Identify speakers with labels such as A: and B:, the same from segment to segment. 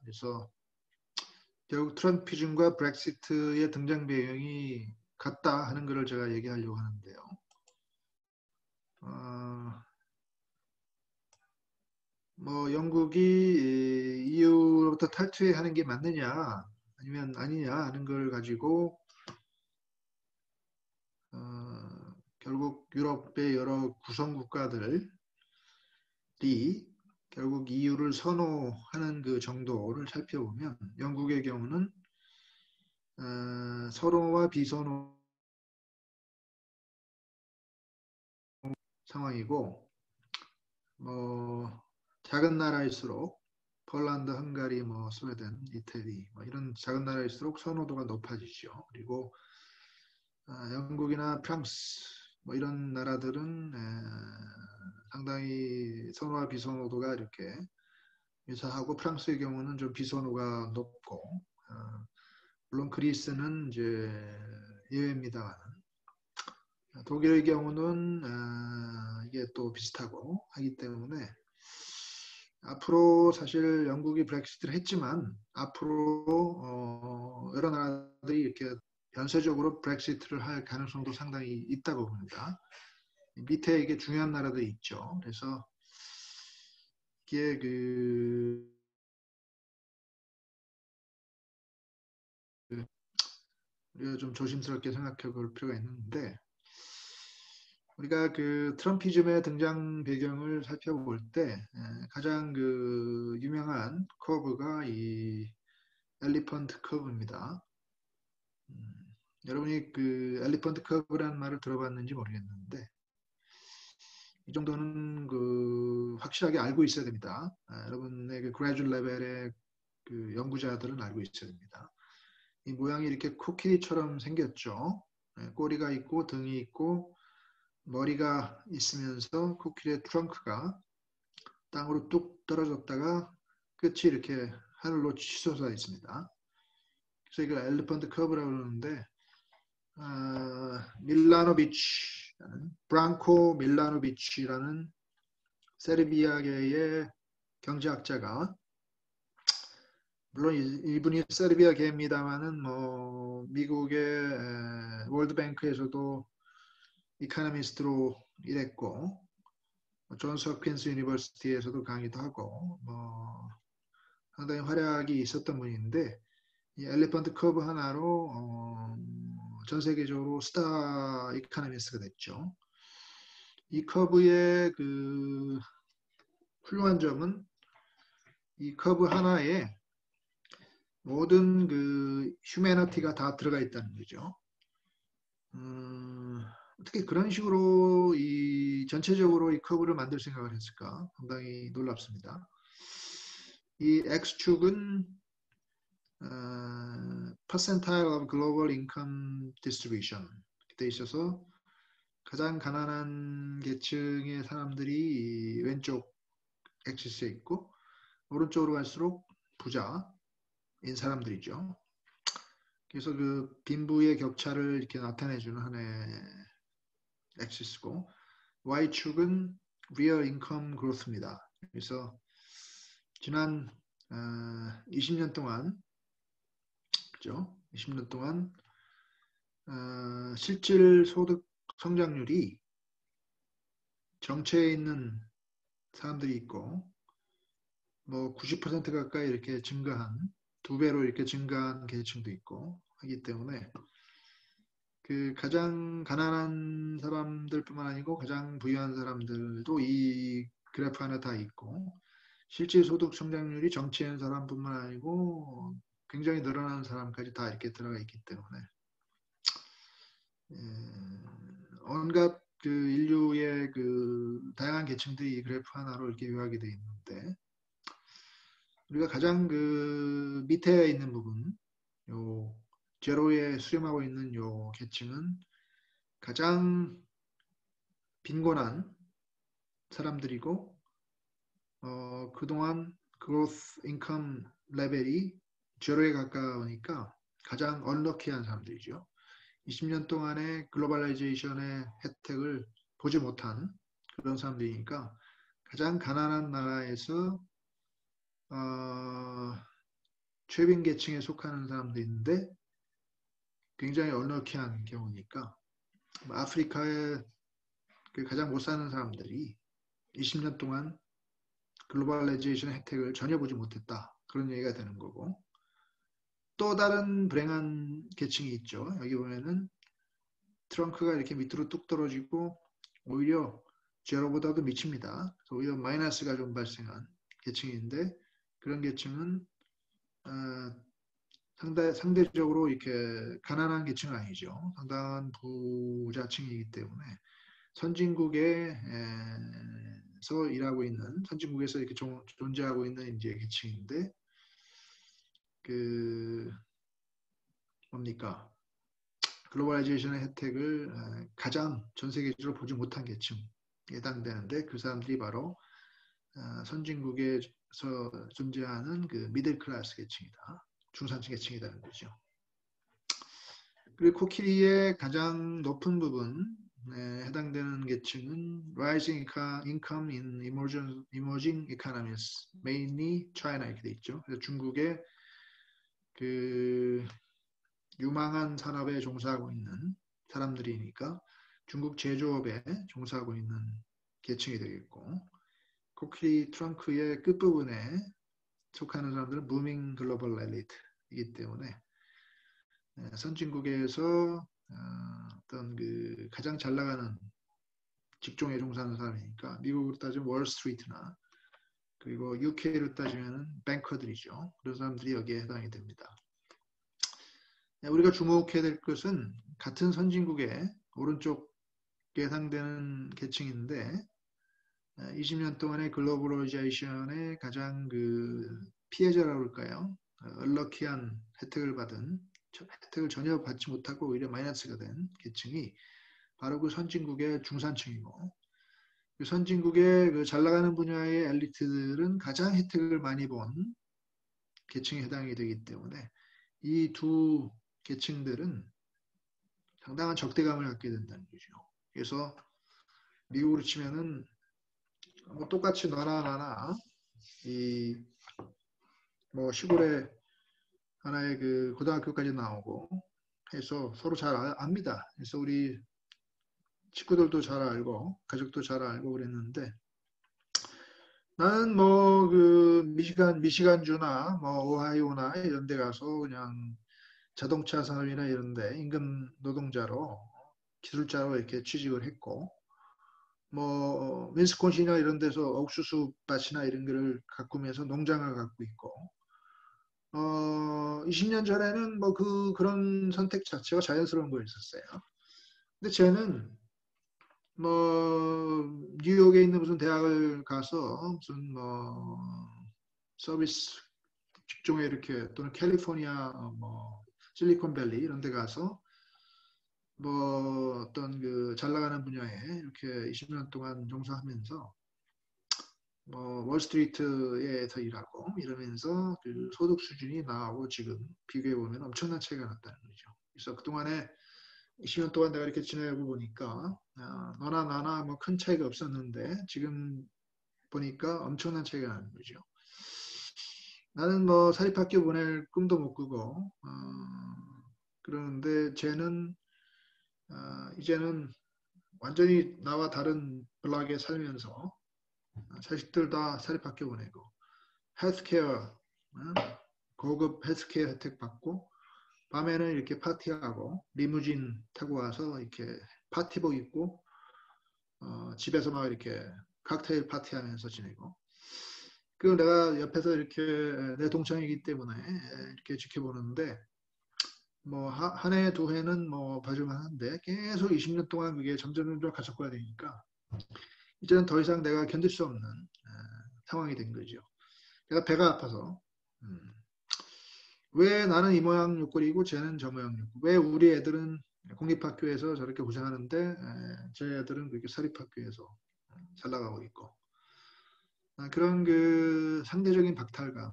A: 그래서 결국 트럼피즘과 브렉시트의 등장 배경이 같다 하는 것을 제가 얘기하려고 하는데요. 뭐 영국이 EU로부터 탈퇴 하는 게 맞느냐 아니면 아니냐 하는 걸 가지고 결국 유럽의 여러 구성 국가들이 결국 EU를 선호하는 그 정도를 살펴보면 영국의 경우는 선호와 비선호 상황이고 뭐 작은 나라일수록 폴란드, 헝가리, 뭐 스웨덴, 이태리 뭐 이런 작은 나라일수록 선호도가 높아지죠. 그리고 영국이나 프랑스 뭐 이런 나라들은 상당히 선호와 비선호도가 이렇게 유사하고 프랑스의 경우는 좀 비선호가 높고 물론 그리스는 이제 예외입니다만 독일의 경우는 이게 또 비슷하고 하기 때문에 앞으로 사실 영국이 브렉시트를 했지만 앞으로 여러 나라들이 이렇게 연쇄적으로 브렉시트를 할 가능성도 상당히 있다고 봅니다. 밑에 이게 중요한 나라들이 있죠. 그래서 이게 우리가 좀 조심스럽게 생각해 볼 필요가 있는데 우리가 그 트럼피즘의 등장 배경을 살펴볼 때 가장 그 유명한 커브가 이 엘리펀트 커브입니다. 여러분이 그 엘리펀트 커브라는 말을 들어봤는지 모르겠는데 이 정도는 그 확실하게 알고 있어야 됩니다. 여러분의 그 그레듀얼 레벨의 그 연구자들은 알고 있어야 됩니다. 이 모양이 이렇게 코끼리처럼 생겼죠. 꼬리가 있고 등이 있고 머리가 있으면서 코끼리의 트렁크가 땅으로 뚝 떨어졌다가 끝이 이렇게 하늘로 치솟아 있습니다. 그래서 이걸 엘리펀트 커브라고 그러는데 밀라노비치, 브랑코 밀라노비치라는 세르비아계의 경제학자가 물론 이분이 세르비아계입니다만은 뭐 미국의 월드뱅크에서도 이코노미스트로 일했고 존스 홉킨스 유니버시티에서도 강의도 하고 뭐 상당히 활약이 있었던 분인데 이 엘리펀트 커브 하나로 전 세계적으로 스타 이코노미스트가 됐죠. 이 커브의 그 훌륭한 점은 이 커브 하나에 모든 그 휴메니티가 다 들어가 있다는 거죠. 어떻게 그런 식으로 이 전체적으로 이 커브를 만들 생각을 했을까? 상당히 놀랍습니다. 이 X축은 percentile of global income distribution 돼 있어서 가장 가난한 계층의 사람들이 왼쪽 엑시스에 있고 오른쪽으로 갈수록 부자인 사람들이죠. 그래서 그 빈부의 격차를 이렇게 나타내주는 하나의 엑시스고 Y축은 real income growth입니다. 그래서 지난 20년 동안 그죠? 20년 동안 실질 소득 성장률이 정체에 있는 사람들이 있고 뭐 90% 가까이 이렇게 증가한 2배로 이렇게 증가한 계층도 있고 하기 때문에 그 가장 가난한 사람들뿐만 아니고 가장 부유한 사람들도 이 그래프 안에 다 있고 실질 소득 성장률이 정체인 사람뿐만 아니고 굉장히 늘어나는 사람까지 다 이렇게 들어가 있기 때문에 온갖 그 인류의 그 다양한 계층들이 이 그래프 하나로 이렇게 요약이 되어 있는데 우리가 가장 그 밑에 있는 부분 요 제로에 수렴하고 있는 요 계층은 가장 빈곤한 사람들이고 그동안 growth income 레벨이 제로에 가까우니까 가장 언럭키한 사람들이죠. 20년 동안의 글로벌라이제이션의 혜택을 보지 못한 그런 사람들이니까 가장 가난한 나라에서 최빈 계층에 속하는 사람도 있는데 굉장히 얼럭키한 경우니까 아프리카의 그 가장 못 사는 사람들이 20년 동안 글로벌라이제이션 혜택을 전혀 보지 못했다. 그런 얘기가 되는 거고 또 다른 불행한 계층이 있죠. 여기 보면은 트렁크가 이렇게 밑으로 뚝 떨어지고 오히려 제로보다도 미칩니다. 오히려 마이너스가 좀 발생한 계층인데 그런 계층은 상대적으로 이렇게 가난한 계층은 아니죠. 상당한 부자층이기 때문에 선진국에서 일하고 있는 선진국에서 이렇게 존재하고 있는 이제 계층인데 그 뭡니까 글로벌라이제이션의 혜택을 가장 전 세계적으로 보지 못한 계층에 해당되는데 그 사람들이 바로 선진국에서 존재하는 그 미들 클래스 계층이다. 중산층 계층이라는 거죠. 그리고 코끼리의 가장 높은 부분에 해당되는 계층은 Rising Income in Emerging Economies, mainly China 이렇게 돼 있죠. 그래서 중국의 그 유망한 산업에 종사하고 있는 사람들이니까 중국 제조업에 종사하고 있는 계층이 되겠고 코끼리 트렁크의 끝부분에 속하는 사람들은 무밍 글로벌 엘리트이기 때문에 선진국에서 어떤 그 가장 잘 나가는 직종에 종사하는 사람이니까 미국으로 따지면 월스트리트나 그리고 UK로 따지면 뱅커들이죠. 그런 사람들이 여기에 해당이 됩니다. 우리가 주목해야 될 것은 같은 선진국의 오른쪽에 해당되는 계층인데 20년 동안의 글로벌라이제이션의 가장 그 피해자라고 할까요? 얼럭키한 혜택을 전혀 받지 못하고 오히려 마이너스가 된 계층이 바로 그 선진국의 중산층이고 그 선진국의 그 잘 나가는 분야의 엘리트들은 가장 혜택을 많이 본 계층에 해당이 되기 때문에 이 두 계층들은 상당한 적대감을 갖게 된다는 거죠. 그래서 미국으로 치면은 뭐 똑같이 너나 나나 이 뭐 시골에 하나의 그 고등학교까지 나오고 해서 서로 잘 압니다. 그래서 우리 친구들도 잘 알고 가족도 잘 알고 그랬는데 나는 뭐 그 미시간주나 뭐 오하이오나 이런 데 가서 그냥 자동차 산업이나 이런 데 임금 노동자로 기술자로 이렇게 취직을 했고 뭐 윈스콘신이나 이런 데서 옥수수 밭이나 이런 거를 가꾸면서 농장을 갖고 있고 20년 전에는 뭐 그런 선택 자체가 자연스러운 거였었어요. 근데 쟤는 뭐 뉴욕에 있는 무슨 대학을 가서 무슨 뭐 서비스 직종에 이렇게 또는 캘리포니아 뭐 실리콘밸리 이런 데 가서 뭐 어떤 그 잘 나가는 분야에 이렇게 20년 동안 종사하면서 뭐 월스트리트에서 일하고 이러면서 그 소득 수준이 나하고 지금 비교해 보면 엄청난 차이가 났다는 거죠. 그래서 그동안에 20년 동안 내가 이렇게 지내고 보니까 너나 나나 뭐 큰 차이가 없었는데 지금 보니까 엄청난 차이가 나는 거죠. 나는 뭐 사립학교 보낼 꿈도 못 꾸고 그러는데 쟤는 이제는 완전히 나와 다른 블락에 살면서 자식들 다 사립학교 보내고 헬스케어 고급 헬스케어 혜택 받고 밤에는 이렇게 파티하고 리무진 타고 와서 이렇게 파티복 입고 집에서 막 이렇게 칵테일 파티하면서 지내고 그 내가 옆에서 이렇게 내 동창이기 때문에 이렇게 지켜보는데 뭐 한 해 두 해는 뭐 봐줄만한데 계속 20년 동안 그게 점점 가속화가 되니까 이제는 더 이상 내가 견딜 수 없는 상황이 된 거죠. 내가 배가 아파서 왜 나는 이 모양 욕구이고 쟤는 저 모양 욕구. 왜 우리 애들은 공립학교에서 저렇게 고생하는데 제 애들은 그렇게 사립학교에서 잘 나가고 있고 그런 그 상대적인 박탈감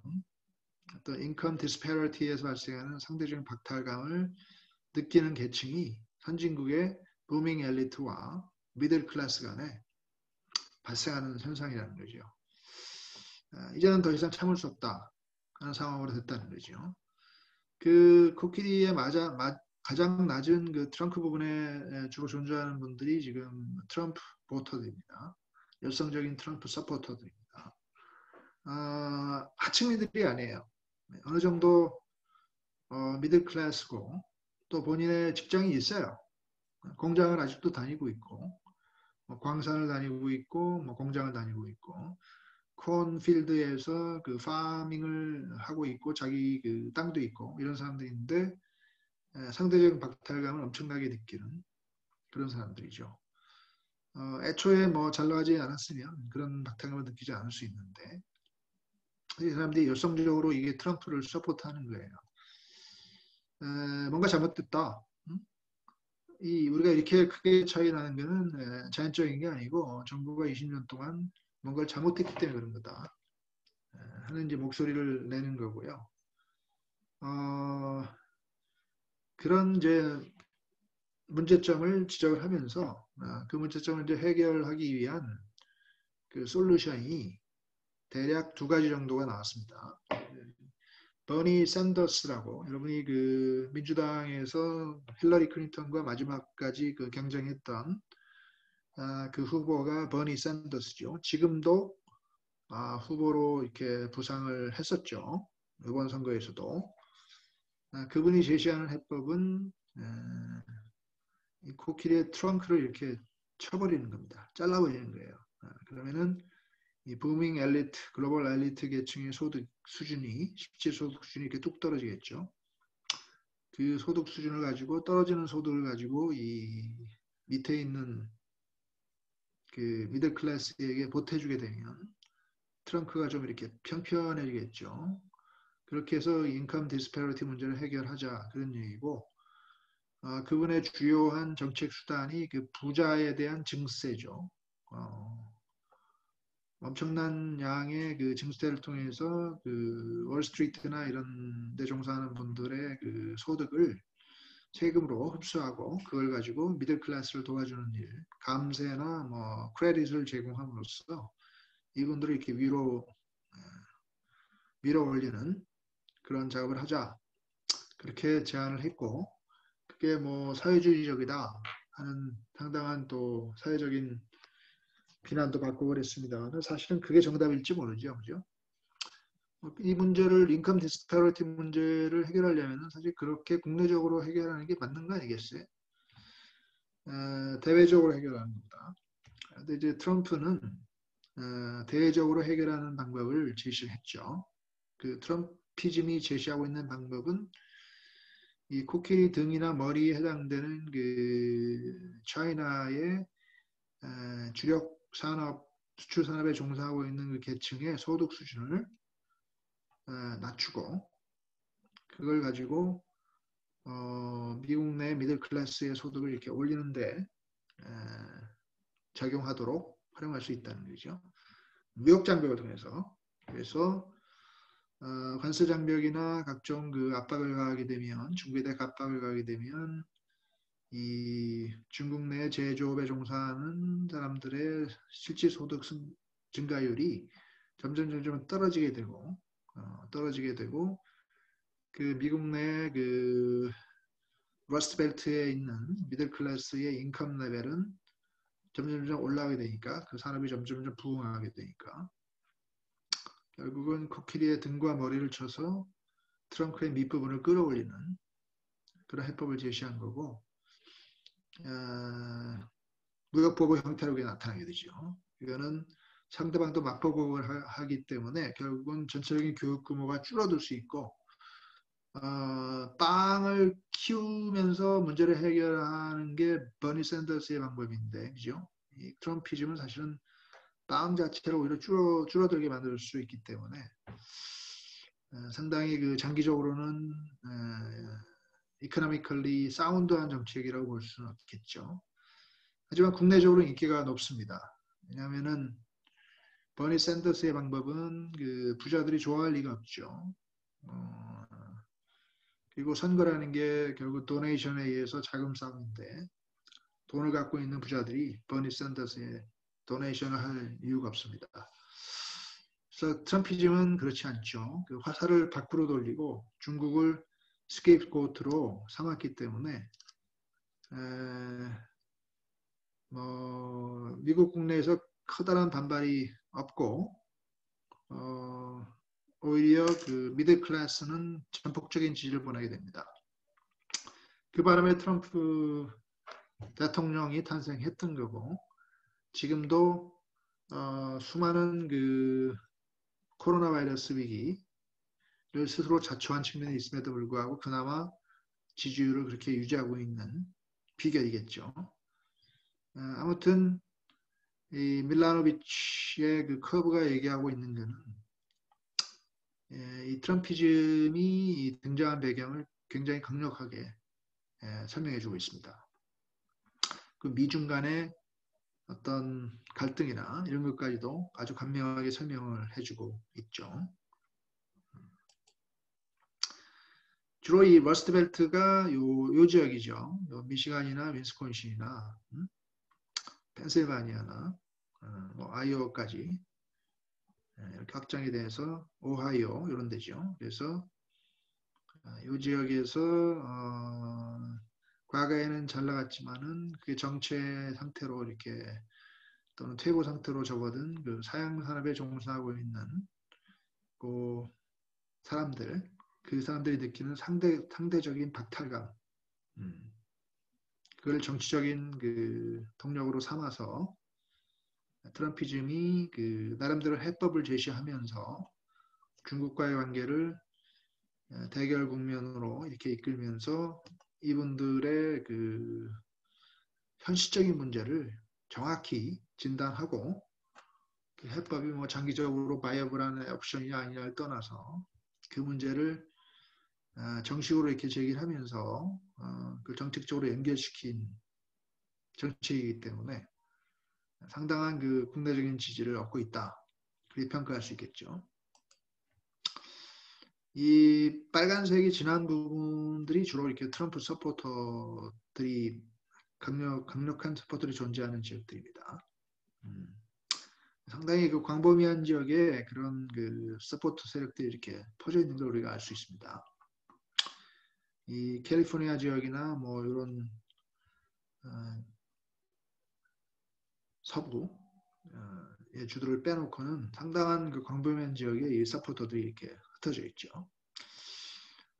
A: 또 인컴 디스패러티에서 발생하는 상대적인 박탈감을 느끼는 계층이 선진국의 부밍 엘리트와 미들 클래스 간에 발생하는 현상이라는 거죠. 이제는 더 이상 참을 수 없다. 하는 상황으로 됐다는 거죠. 그 코끼리의 가장 낮은 그 트렁크 부분에 주로 존재하는 분들이 지금 트럼프 보터들입니다. 열성적인 트럼프 서포터들입니다. 하층민들이 아니에요. 어느 정도 미들 클래스고 또 본인의 직장이 있어요. 공장을 아직도 다니고 있고 광산을 다니고 있고 공장을 다니고 있고 콘필드에서 그 파밍을 하고 있고 자기 그 땅도 있고 이런 사람들인데 상대적인 박탈감을 엄청나게 느끼는 그런 사람들이죠. 애초에 뭐 잘 나가지 않았으면 그런 박탈감을 느끼지 않을 수 있는데 이 사람들이 열성적으로 이게 트럼프를 서포트하는 거예요. 뭔가 잘못됐다. 우리가 이렇게 크게 차이 나는 것은 자연적인 게 아니고 정부가 20년 동안 뭔가를 잘못했기 때문에 그런 거다 하는 이제 목소리를 내는 거고요. 그런 이제 문제점을 지적을 하면서 그 문제점을 이제 해결하기 위한 그 솔루션이 대략 두 가지 정도가 나왔습니다. 버니 샌더스라고 여러분이 그 민주당에서 힐러리 클린턴과 마지막까지 그 경쟁했던 그 후보가 버니 샌더스죠. 지금도 후보로 이렇게 부상을 했었죠. 이번 선거에서도. 그분이 제시하는 해법은 이 코끼리의 트렁크를 이렇게 쳐버리는 겁니다. 잘라버리는 거예요. 그러면은 이 부밍 엘리트, 글로벌 엘리트 계층의 소득 수준이, 실질 소득 수준이 이렇게 뚝 떨어지겠죠. 그 소득 수준을 가지고 떨어지는 소득을 가지고 이 밑에 있는 그 미들 클래스에게 보태주게 되면 트렁크가 좀 이렇게 평편해지겠죠. 그렇게 해서 인컴 디스패리티 문제를 해결하자 그런 얘기고 그분의 주요한 정책 수단이 그 부자에 대한 증세죠. 엄청난 양의 그 증세를 통해서 그 월스트리트나 이런 데 종사하는 분들의 그 소득을 세금으로 흡수하고 그걸 가지고 미들 클래스를 도와주는 일, 감세나 뭐 크레딧을 제공함으로써 이분들을 이렇게 밀어 올리는 그런 작업을 하자 그렇게 제안을 했고 그게 뭐 사회주의적이다 하는 상당한 또 사회적인 비난도 받고 그랬습니다. 사실은 그게 정답일지 모르죠, 그죠? 이 문제를 인컴 디스패리티 문제를 해결하려면 사실 그렇게 국내적으로 해결하는 게 맞는 거 아니겠어요? 대외적으로 해결하는 겁니다. 근데 이제 트럼프는 대외적으로 해결하는 방법을 제시를 했죠. 그 트럼피즘이 제시하고 있는 방법은 이 코끼리 등이나 머리에 해당되는 그 차이나의 주력 산업, 수출 산업에 종사하고 있는 그 계층의 소득 수준을 낮추고 그걸 가지고 미국 내 미들 클래스의 소득을 이렇게 올리는데 작용하도록 활용할 수 있다는 거죠. 무역 장벽을 통해서 그래서 관세 장벽이나 각종 그 압박을 가하게 되면 중국에 대해 압박을 가하게 되면 이 중국 내 제조업에 종사하는 사람들의 실질 소득 증가율이 점점 떨어지게 되고 그 미국 내 그 러스트벨트에 있는 미들 클래스의 인컴 레벨은 점점 올라가게 되니까 그 산업이 점점 부흥하게 되니까 결국은 코끼리의 등과 머리를 쳐서 트렁크의 밑부분을 끌어올리는 그런 해법을 제시한 거고 무역보복 형태로 나타나게 되죠. 이거는 상대방도 맞보복을 하기 때문에 결국은 전체적인 교육 규모가 줄어들 수 있고 빵을 키우면서 문제를 해결하는 게 버니 샌더스의 방법인데 그죠? 이 트럼피즘은 사실은 빵 자체를 오히려 줄어들게 만들 수 있기 때문에 상당히 그 장기적으로는 이코노미컬리 사운드한 정책이라고 볼 수는 없겠죠. 하지만 국내적으로 인기가 높습니다. 왜냐하면은 버니 샌더스의 방법은 그 부자들이 좋아할 리가 없죠. 그리고 선거라는 게 결국 도네이션에 의해서 자금 싸움인데 돈을 갖고 있는 부자들이 버니 샌더스에 도네이션을 할 이유가 없습니다. 그래서 트럼피즘은 그렇지 않죠. 그 화살을 밖으로 돌리고 중국을 스케이프고트로 삼았기 때문에 미국 국내에서 커다란 반발이 없고 오히려 그 미들 클래스는 전폭적인 지지를 보내게 됩니다. 그 바람에 트럼프 대통령이 탄생했던 거고 지금도 수많은 그 코로나 바이러스 위기를 스스로 자초한 측면이 있음에도 불구하고 그나마 지지율을 그렇게 유지하고 있는 비결이겠죠. 아무튼 이 밀라노비치의 그 커브가 얘기하고 있는 것은 이 트럼피즘이 등장한 배경을 굉장히 강력하게 설명해주고 있습니다. 그 미중 간의 어떤 갈등이나 이런 것까지도 아주 간명하게 설명을 해주고 있죠. 주로 이 러스트벨트가 요 지역이죠. 요 미시간이나 윈스콘신이나 펜실바니아나 아이오와까지 이렇게 확장이 돼서 오하이오 이런 데죠. 그래서 이 지역에서 과거에는 잘 나갔지만은 그게 정체 상태로 이렇게 또는 퇴보 상태로 접어든 그 사양 산업에 종사하고 있는 그 사람들, 그 사람들이 느끼는 상대적인 박탈감, 그걸 정치적인 그 동력으로 삼아서 트럼피즘이 그 나름대로 해법을 제시하면서 중국과의 관계를 대결 국면으로 이렇게 이끌면서 이분들의 그 현실적인 문제를 정확히 진단하고 그 해법이 뭐 장기적으로 바이어블한 옵션이 아니냐를 떠나서 그 문제를 정식으로 이렇게 제기하면서 그 정책적으로 연결시킨 정책이기 때문에 상당한 그 국내적인 지지를 얻고 있다. 그렇게 평가할 수 있겠죠. 이 빨간색이 진한 부분들이 주로 이렇게 트럼프 서포터들이 강력한 서포터들이 존재하는 지역들입니다. 상당히 그 광범위한 지역에 그런 그 서포터 세력들이 이렇게 퍼져 있는 걸 우리가 알 수 있습니다. 이 캘리포니아 지역이나 뭐 이런 서부의 주들을 빼놓고는 상당한 그 광범위한 지역에 이 서포터들이 이렇게 흩어져 있죠.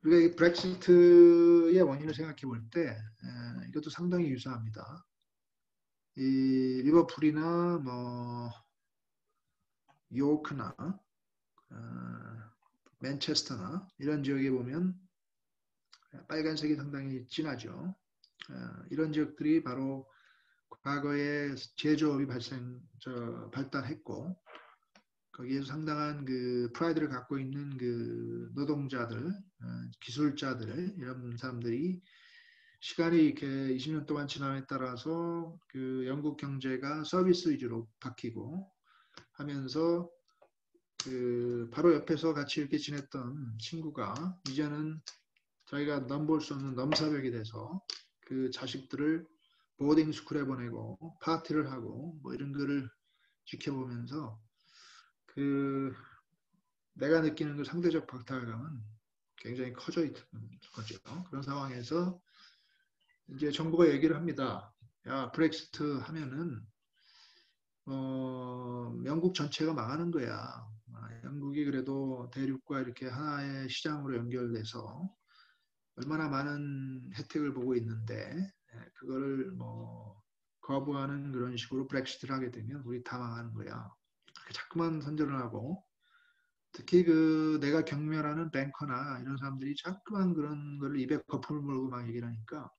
A: 우리가 이 브렉시트의 원인을 생각해 볼 때 이것도 상당히 유사합니다. 이 리버풀이나 뭐 요크나 맨체스터나 이런 지역에 보면 빨간색이 상당히 진하죠. 이런 지역들이 바로 과거에 제조업이 발달했고 거기에서 상당한 그 프라이드를 갖고 있는 그 노동자들, 기술자들 이런 사람들이 시간이 이렇게 20년 동안 지남에 따라서 그 영국 경제가 서비스 위주로 바뀌고 하면서 그 바로 옆에서 같이 이렇게 지냈던 친구가 이제는 자기가 넘볼 수 없는 넘사벽이 돼서 그 자식들을 보딩 스쿨에 보내고 파티를 하고 뭐 이런 거를 지켜보면서 그 내가 느끼는 그 상대적 박탈감은 굉장히 커져 있는 거죠. 그런 상황에서 이제 정부가 얘기를 합니다. 야, 브렉시트 하면은 영국 전체가 망하는 거야. 영국이 그래도 대륙과 이렇게 하나의 시장으로 연결돼서 얼마나 많은 혜택을 보고 있는데 그거를 뭐 거부하는 그런 식으로 브렉시트를 하게 되면 우리 다 망하는 거야. 자꾸만 선전을 하고 특히 그 내가 경멸하는 뱅커나 이런 사람들이 자꾸만 그런 거를 입에 거품을 물고 막 얘기를 하니까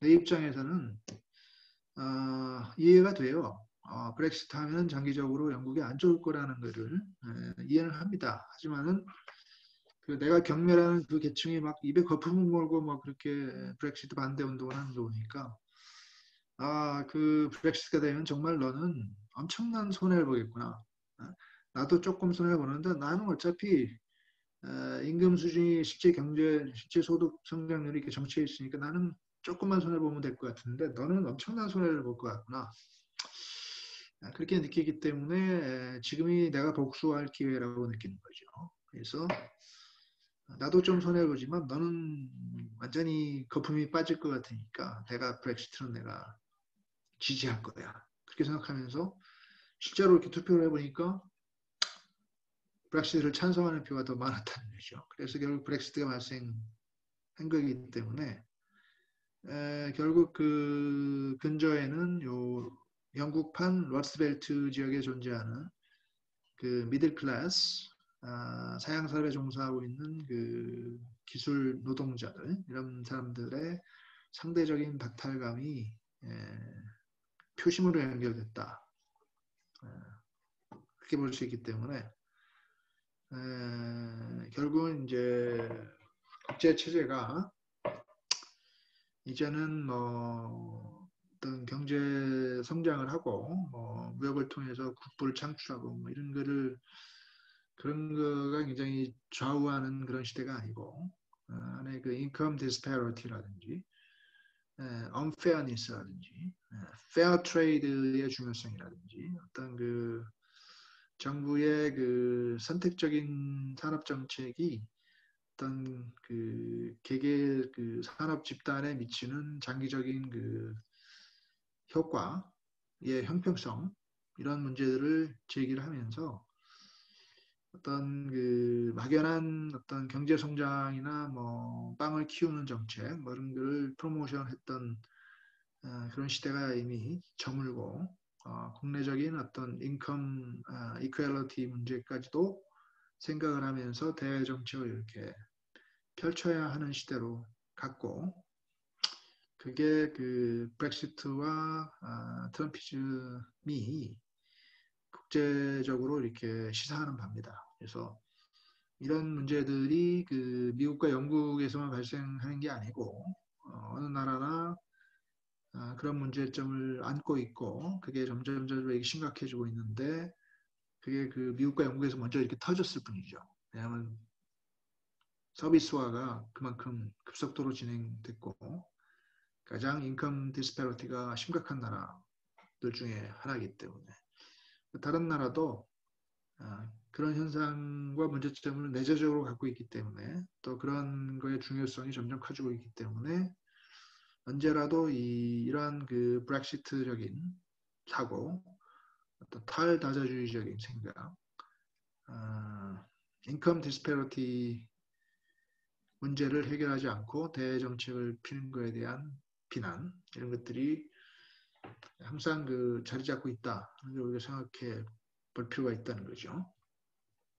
A: 내 입장에서는 이해가 돼요. 브렉시트 하면 장기적으로 영국이 안 좋을 거라는 거를 이해를 합니다. 하지만은 그 내가 경멸하는 그 계층이 막 입에 거품을 물고 막 그렇게 브렉시트 반대 운동을 하는 거 보니까 그 브렉시트가 되면 정말 너는 엄청난 손해를 보겠구나. 나도 조금 손해를 보는데 나는 어차피 임금 수준이 실제 경제, 실제 소득 성장률이 이렇게 정체해 있으니까 나는 조금만 손해 보면 될 것 같은데 너는 엄청난 손해를 볼 것 같구나. 그렇게 느끼기 때문에 지금이 내가 복수할 기회라고 느끼는 거죠. 그래서 나도 좀 손해보지만 너는 완전히 거품이 빠질 것 같으니까 브렉시트는 내가 지지할 거야. 그렇게 생각하면서 실제로 이렇게 투표를 해보니까 브렉시트를 찬성하는 표가 더 많았다는 거죠. 그래서 결국 브렉시트가 발생한 거기 때문에 결국 그 근저에는 요 영국판 러스트벨트 지역에 존재하는 그 미들 클래스 사양 사업에 종사하고 있는 그 기술 노동자들 이런 사람들의 상대적인 박탈감이 표심으로 연결됐다. 그렇게 볼 수 있기 때문에 결국은 이제 국제 체제가 이제는 뭐 어떤 경제 성장을 하고 뭐 무역을 통해서 국부를 창출하고 뭐 이런 거를 그런 거가 굉장히 좌우하는 그런 시대가 아니고 안에 그 인컴 디스패러티라든지 unfairness라든지 fair trade의 중요성이라든지 어떤 그 정부의 그 선택적인 산업 정책이 어떤 그 개개 그 산업 집단에 미치는 장기적인 그 효과의 형평성 이런 문제들을 제기를 하면서 어떤 그 막연한 어떤 경제 성장이나 뭐 빵을 키우는 정책 뭐 이런 거를 프로모션했던 그런 시대가 이미 저물고 국내적인 어떤 인컴 이퀄리티 문제까지도 생각을 하면서 대외 정책을 이렇게 펼쳐야 하는 시대로 갔고 그게 그 브렉시트와 트럼피즘이 국제적으로 이렇게 시사하는 바입니다. 그래서 이런 문제들이 그 미국과 영국에서만 발생하는 게 아니고 어느 나라나 그런 문제점을 안고 있고 그게 점점 심각해지고 있는데 그게 그 미국과 영국에서 먼저 이렇게 터졌을 뿐이죠. 왜냐하면 서비스화가 그만큼 급속도로 진행됐고 가장 인컴 디스패러티가 심각한 나라들 중에 하나이기 때문에 다른 나라도 그런 현상과 문제점을 내재적으로 갖고 있기 때문에 또 그런 거의 중요성이 점점 커지고 있기 때문에 언제라도 이러한 그 브렉시트적인 사고, 어떤 탈다자주의적인 생각, 인컴 디스패러티 문제를 해결하지 않고 대정책을 피는 거에 대한 비난 이런 것들이 항상 그 자리 잡고 있다. 우리가 생각해 볼 필요가 있다는 거죠.